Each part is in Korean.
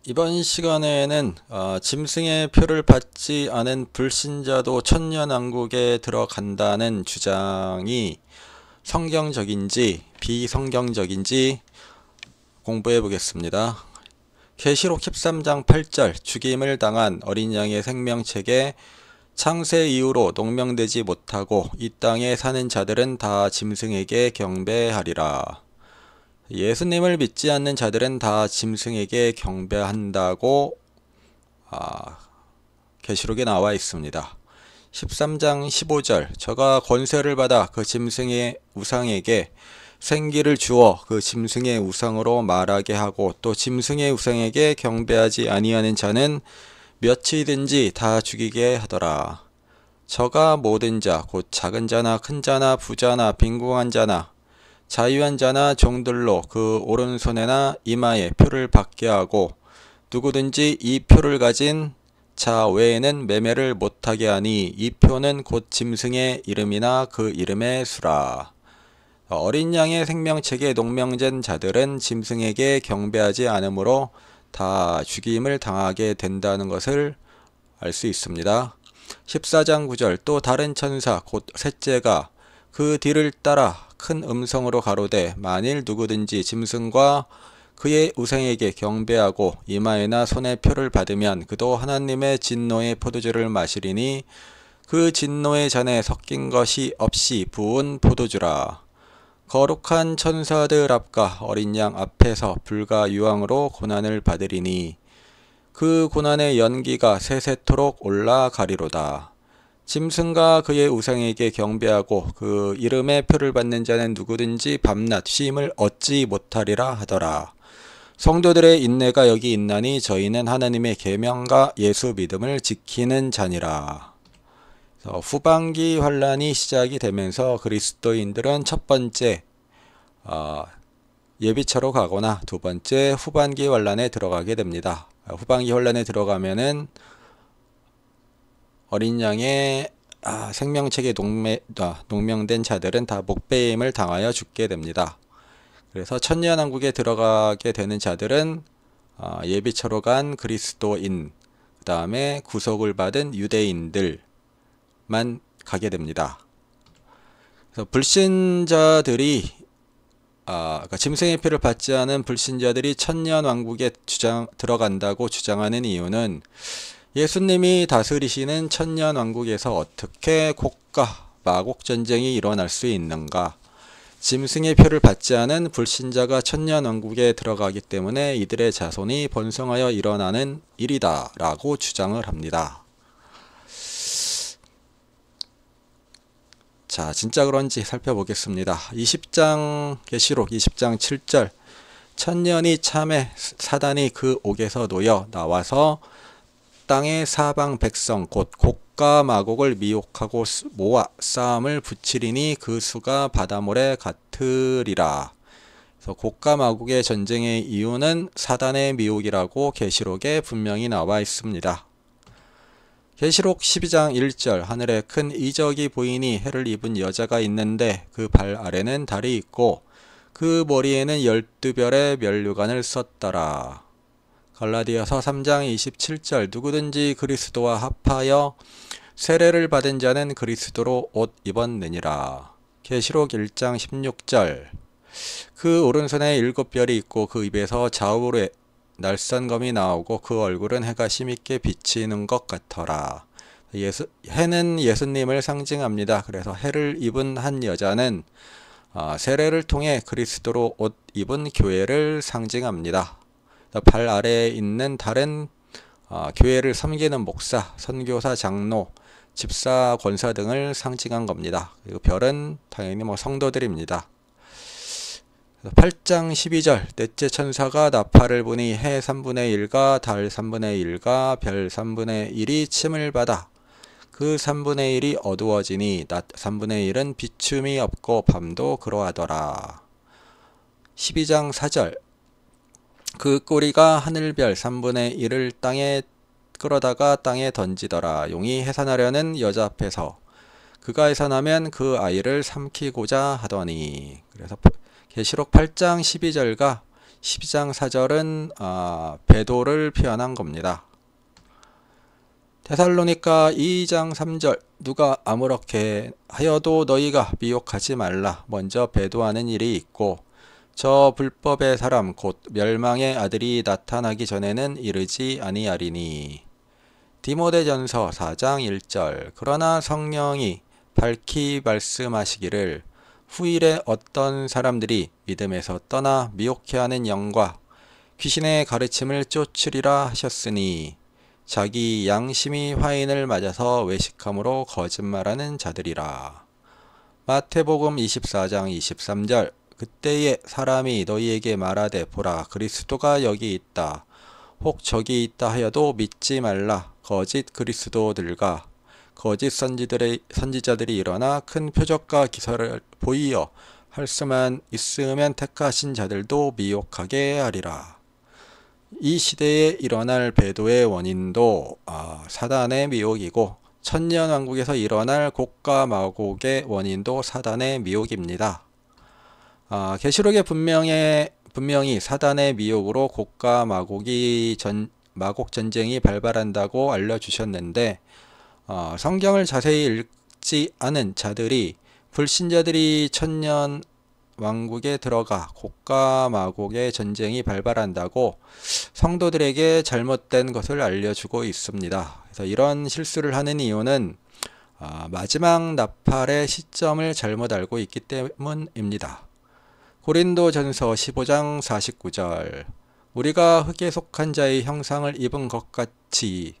이번 시간에는 짐승의 표를 받지 않은 불신자도 천년왕국에 들어간다는 주장이 성경적인지 비성경적인지 공부해 보겠습니다. 계시록 13장 8절 죽임을 당한 어린 양의 생명책에 창세 이후로 농명되지 못하고 이 땅에 사는 자들은 다 짐승에게 경배하리라. 예수님을 믿지 않는 자들은 다 짐승에게 경배한다고 계시록에 나와 있습니다. 13장 15절 저가 권세를 받아 그 짐승의 우상에게 생기를 주어 그 짐승의 우상으로 말하게 하고 또 짐승의 우상에게 경배하지 아니하는 자는 몇이든지 다 죽이게 하더라. 저가 모든 자 곧 작은 자나 큰 자나 부자나 빈궁한 자나 자유한 자나 종들로 그 오른손에나 이마에 표를 받게 하고 누구든지 이 표를 가진 자 외에는 매매를 못하게 하니 이 표는 곧 짐승의 이름이나 그 이름의 수라. 어린 양의 생명책에 농명된 자들은 짐승에게 경배하지 않으므로 다 죽임을 당하게 된다는 것을 알 수 있습니다. 14장 9절 또 다른 천사 곧 셋째가 그 뒤를 따라 큰 음성으로 가로되 만일 누구든지 짐승과 그의 우상에게 경배하고 이마에나 손에 표를 받으면 그도 하나님의 진노의 포도주를 마시리니 그 진노의 잔에 섞인 것이 없이 부은 포도주라. 거룩한 천사들 앞과 어린 양 앞에서 불과 유황으로 고난을 받으리니 그 고난의 연기가 세세토록 올라가리로다. 짐승과 그의 우상에게 경배하고 그 이름의 표를 받는 자는 누구든지 밤낮 쉼을 얻지 못하리라 하더라. 성도들의 인내가 여기 있나니 저희는 하나님의 계명과 예수 믿음을 지키는 자니라. 후반기 환란이 시작이 되면서 그리스도인들은 첫 번째 예비처로 가거나 두 번째 후반기 환란에 들어가게 됩니다. 후반기 환란에 들어가면은 어린 양의 생명책에 농명된 자들은 다 목배임을 당하여 죽게 됩니다. 그래서 천년왕국에 들어가게 되는 자들은 예비처로 간 그리스도인, 그 다음에 구속을 받은 유대인들만 가게 됩니다. 그래서 불신자들이 그러니까 짐승의 표를 받지 않은 불신자들이 천년왕국에 들어간다고 주장하는 이유는 예수님이 다스리시는 천년왕국에서 어떻게 곡과 마곡 전쟁이 일어날 수 있는가? 짐승의 표를 받지 않은 불신자가 천년왕국에 들어가기 때문에 이들의 자손이 번성하여 일어나는 일이다 라고 주장을 합니다. 자, 진짜 그런지 살펴보겠습니다. 20장 계시록 20장 7절 천년이 참에 사단이 그 옥에서 놓여 나와서 땅의 사방 백성 곧 곡과 마곡을 미혹하고 모아 싸움을 붙이리니 그 수가 바다모래 같으리라. 그래서 곡과 마곡의 전쟁의 이유는 사단의 미혹이라고 계시록에 분명히 나와 있습니다. 계시록 12장 1절 하늘에 큰 이적이 보이니 해를 입은 여자가 있는데 그 발 아래는 달이 있고 그 머리에는 12별의 면류관을 썼더라. 갈라디아서 3장 27절 누구든지 그리스도와 합하여 세례를 받은 자는 그리스도로 옷 입었느니라. 계시록 1장 16절 그 오른손에 7별이 있고 그 입에서 좌우로 날선검이 나오고 그 얼굴은 해가 힘있게 비치는 것 같더라. 해는 예수님을 상징합니다. 그래서 해를 입은 한 여자는 세례를 통해 그리스도로 옷 입은 교회를 상징합니다. 발 아래에 있는 달은 교회를 섬기는 목사, 선교사, 장로, 집사, 권사 등을 상징한 겁니다. 그리고 별은 당연히 성도들입니다. 8장 12절 넷째 천사가 나팔을 부니 해 3분의 1과 달 3분의 1과 별 3분의 1이 침을 받아 그 3분의 1이 어두워지니 낮 3분의 1은 비춤이 없고 밤도 그러하더라. 12장 4절 그 꼬리가 하늘별 3분의 1을 땅에 끌어다가 땅에 던지더라. 용이 해산하려는 여자 앞에서 그가 해산하면 그 아이를 삼키고자 하더니. 그래서 계시록 8장 12절과 12장 4절은 배도를 표현한 겁니다. 데살로니가 2장 3절 누가 아무렇게 하여도 너희가 미혹하지 말라. 먼저 배도하는 일이 있고 저 불법의 사람 곧 멸망의 아들이 나타나기 전에는 이르지 아니하리니. 디모데전서 4장 1절 그러나 성령이 밝히 말씀하시기를 후일에 어떤 사람들이 믿음에서 떠나 미혹해하는 영과 귀신의 가르침을 쫓으리라 하셨으니 자기 양심이 화인을 맞아서 외식함으로 거짓말하는 자들이라. 마태복음 24장 23절 그때에 사람이 너희에게 말하되 보라 그리스도가 여기 있다. 혹 저기 있다 하여도 믿지 말라. 거짓 그리스도들과 거짓 선지자들이 일어나 큰 표적과 기사를 보이어 할 수만 있으면 택하신 자들도 미혹하게 하리라. 이 시대에 일어날 배도의 원인도 사단의 미혹이고 천년왕국에서 일어날 곡과 마곡의 원인도 사단의 미혹입니다. 계시록에 분명히 사단의 미혹으로 곡과 마곡 전쟁이 발발한다고 알려주셨는데 성경을 자세히 읽지 않은 자들이 불신자들이 천년 왕국에 들어가 곡과 마곡의 전쟁이 발발한다고 성도들에게 잘못된 것을 알려주고 있습니다. 그래서 이런 실수를 하는 이유는 마지막 나팔의 시점을 잘못 알고 있기 때문입니다. 고린도전서 15장 49절 우리가 흙에 속한 자의 형상을 입은 것 같이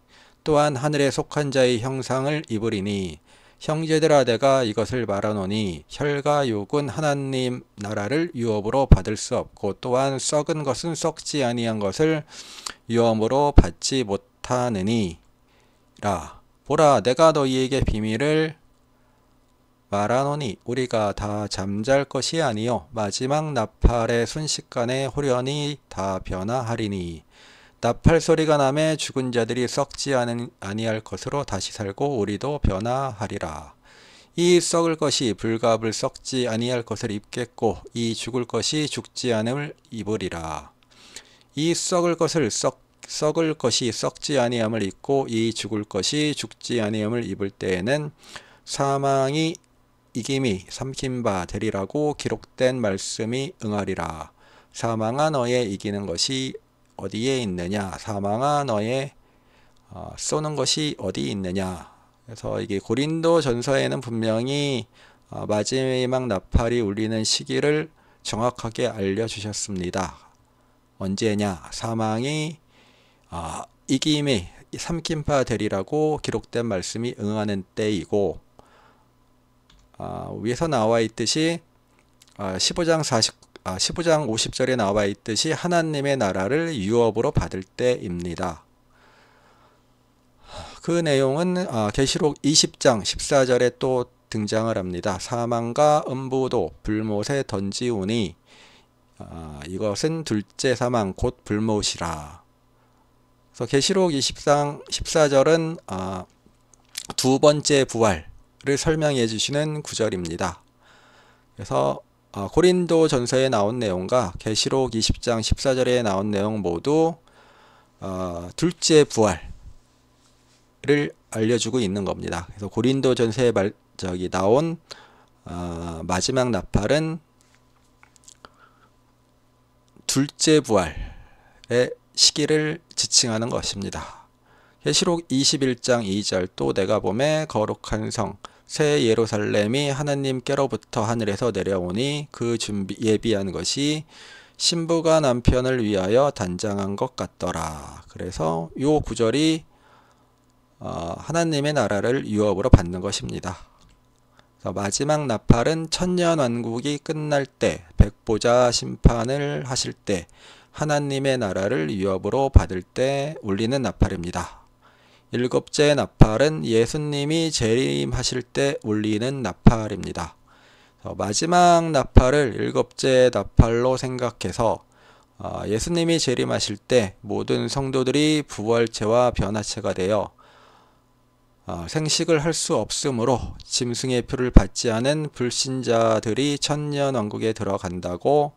또한 하늘에 속한 자의 형상을 입으리니 형제들아 내가 이것을 말하노니 혈과 육은 하나님 나라를 유업으로 받을 수 없고 또한 썩은 것은 썩지 아니한 것을 유업으로 받지 못하느니라. 보라 내가 너희에게 비밀을 말하노니 우리가 다 잠잘 것이 아니요 마지막 나팔의 순식간에 호련히 다 변화하리니 나팔 소리가 나매 죽은 자들이 썩지 아니할 것으로 다시 살고 우리도 변화하리라. 이 썩을 것이 불갑을 썩지 아니할 것을 입겠고 이 죽을 것이 죽지 않음을 입으리라. 이 썩을 것이 썩지 아니함을 입고 이 죽을 것이 죽지 아니함을 입을 때에는 사망이 이김이 삼킨 바 되리라고 기록된 말씀이 응하리라. 사망아 너의 이기는 것이 어디에 있느냐? 사망아 너의 쏘는 것이 어디 있느냐? 그래서 이게 고린도 전서에는 분명히 마지막 나팔이 울리는 시기를 정확하게 알려주셨습니다. 언제냐? 사망이 이김이 삼킨 바 되리라고 기록된 말씀이 응하는 때이고 위에서 나와 있듯이 15장 50절에 나와 있듯이 하나님의 나라를 유업으로 받을 때입니다. 그 내용은 계시록 20장 14절에 또 등장을 합니다. 사망과 음부도 불못에 던지우니 이것은 둘째 사망 곧 불못이라. 그래서 계시록 20장 14절은 두 번째 부활을 설명해 주시는 구절입니다. 그래서 고린도 전서에 나온 내용과 계시록 20장 14절에 나온 내용 모두 둘째 부활을 알려주고 있는 겁니다. 그래서 고린도 전서에 나온 마지막 나팔은 둘째 부활의 시기를 지칭하는 것입니다. 계시록 21장 2절 또 내가 보매 거룩한 성 새 예루살렘이 하나님께로부터 하늘에서 내려오니 그 예비한 것이 신부가 남편을 위하여 단장한 것 같더라. 그래서 이 구절이 하나님의 나라를 유업으로 받는 것입니다. 그래서 마지막 나팔은 천년왕국이 끝날 때 백보자 심판을 하실 때 하나님의 나라를 유업으로 받을 때 울리는 나팔입니다. 일곱째 나팔은 예수님이 재림하실 때 울리는 나팔입니다. 마지막 나팔을 일곱째 나팔로 생각해서 예수님이 재림하실 때 모든 성도들이 부활체와 변화체가 되어 생식을 할 수 없으므로 짐승의 표를 받지 않은 불신자들이 천년왕국에 들어간다고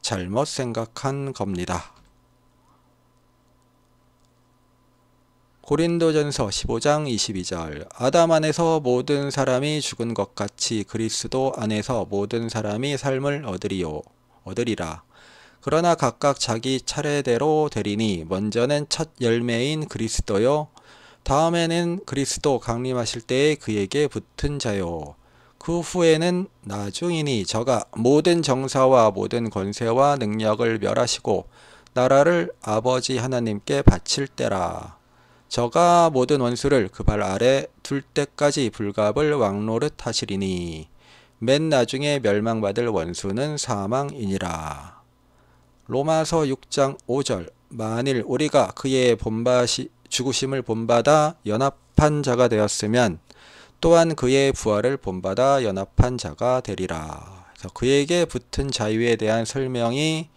잘못 생각한 겁니다. 고린도전서 15장 22절 아담 안에서 모든 사람이 죽은 것 같이 그리스도 안에서 모든 사람이 삶을 얻으리라. 그러나 각각 자기 차례대로 되리니 먼저는 첫 열매인 그리스도요 다음에는 그리스도 강림하실 때에 그에게 붙은 자요 그 후에는 나중이니 저가 모든 정사와 모든 권세와 능력을 멸하시고 나라를 아버지 하나님께 바칠 때라. 저가 모든 원수를 그 발 아래 둘 때까지 불갑을 왕노릇 하시리니 맨 나중에 멸망받을 원수는 사망이니라. 로마서 6장 5절 만일 우리가 그의 죽으심을 본받아 연합한 자가 되었으면 또한 그의 부활을 본받아 연합한 자가 되리라. 그래서 그에게 붙은 자유에 대한 설명이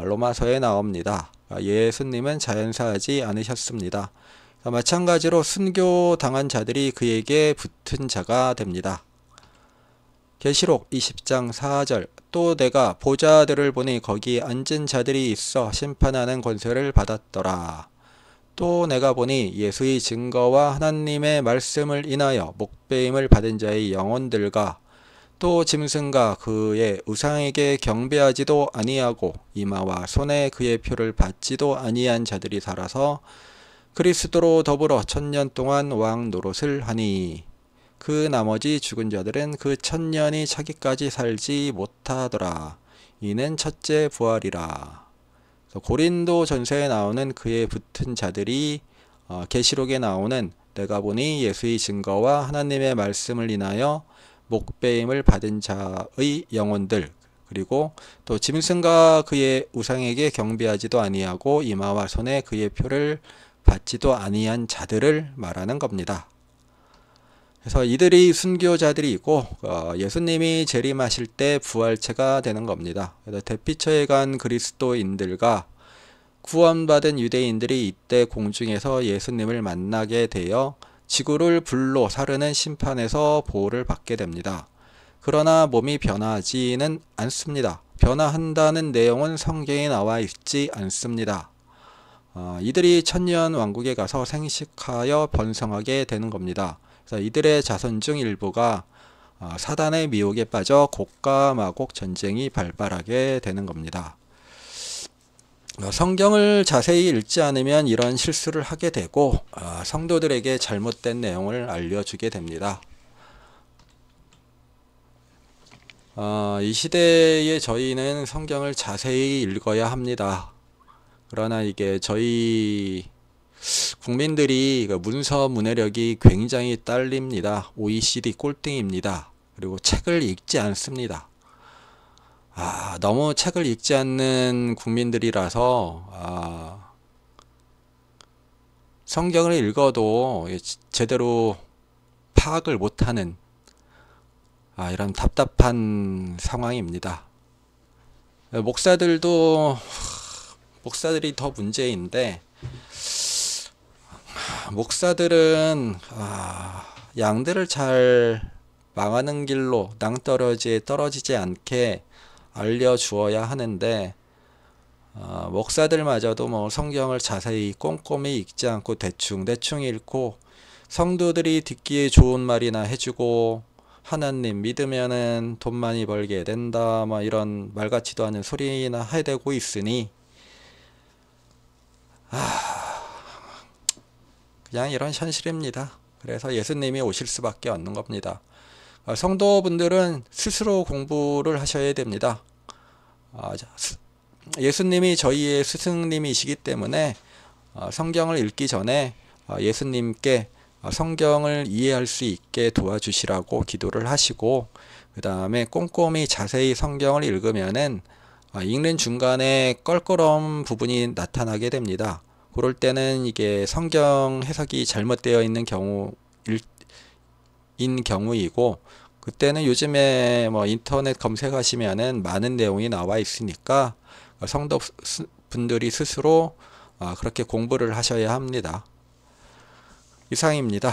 로마서에 나옵니다. 예수님은 자연사하지 않으셨습니다. 마찬가지로 순교당한 자들이 그에게 붙은 자가 됩니다. 계시록 20장 4절 또 내가 보좌들을 보니 거기 앉은 자들이 있어 심판하는 권세를 받았더라. 또 내가 보니 예수의 증거와 하나님의 말씀을 인하여 목배임을 받은 자의 영혼들과 또 짐승과 그의 우상에게 경배하지도 아니하고 이마와 손에 그의 표를 받지도 아니한 자들이 살아서 그리스도로 더불어 1000년 동안 왕 노릇을 하니 그 나머지 죽은 자들은 그 1000년이 차기까지 살지 못하더라. 이는 첫째 부활이라. 고린도 전서에 나오는 그에 붙은 자들이 계시록에 나오는 내가 보니 예수의 증거와 하나님의 말씀을 인하여 목배임을 받은 자의 영혼들 그리고 또 짐승과 그의 우상에게 경배하지도 아니하고 이마와 손에 그의 표를 받지도 아니한 자들을 말하는 겁니다. 그래서 이들이 순교자들이고 예수님이 재림하실 때 부활체가 되는 겁니다. 그래서 대피처에 간 그리스도인들과 구원받은 유대인들이 이때 공중에서 예수님을 만나게 되어 지구를 불로 사르는 심판에서 보호를 받게 됩니다. 그러나 몸이 변하지는 않습니다. 변화한다는 내용은 성경에 나와 있지 않습니다. 이들이 천년 왕국에 가서 생식하여 번성하게 되는 겁니다. 그래서 이들의 자손 중 일부가 사단의 미혹에 빠져 곡과 마곡 전쟁이 발발하게 되는 겁니다. 성경을 자세히 읽지 않으면 이런 실수를 하게 되고 성도들에게 잘못된 내용을 알려주게 됩니다. 이 시대에 저희는 성경을 자세히 읽어야 합니다. 그러나 이게 저희 국민들이 문서 문해력이 굉장히 딸립니다. OECD 꼴등입니다. 그리고 책을 읽지 않습니다. 너무 책을 읽지 않는 국민들이라서 성경을 읽어도 제대로 파악을 못하는 이런 답답한 상황입니다. 목사들이 더 문제인데 목사들은 양들을 잘 망하는 길로 낭떠러지에 떨어지지 않게 알려주어야 하는데 목사들마저도 성경을 자세히 꼼꼼히 읽지 않고 대충 읽고 성도들이 듣기에 좋은 말이나 해주고 하나님 믿으면은 돈 많이 벌게 된다 이런 말 같지도 않은 소리나 해대고 있으니 그냥 이런 현실입니다. 그래서 예수님이 오실 수밖에 없는 겁니다. 성도분들은 스스로 공부를 하셔야 됩니다. 예수님이 저희의 스승님이시기 때문에 성경을 읽기 전에 예수님께 성경을 이해할 수 있게 도와주시라고 기도를 하시고 그 다음에 꼼꼼히 자세히 성경을 읽으면은 읽는 중간에 껄끄러운 부분이 나타나게 됩니다. 그럴 때는 이게 성경 해석이 잘못되어 있는 경우이고 그때는 요즘에 인터넷 검색하시면은 많은 내용이 나와 있으니까 성도분들이 스스로 그렇게 공부를 하셔야 합니다. 이상입니다.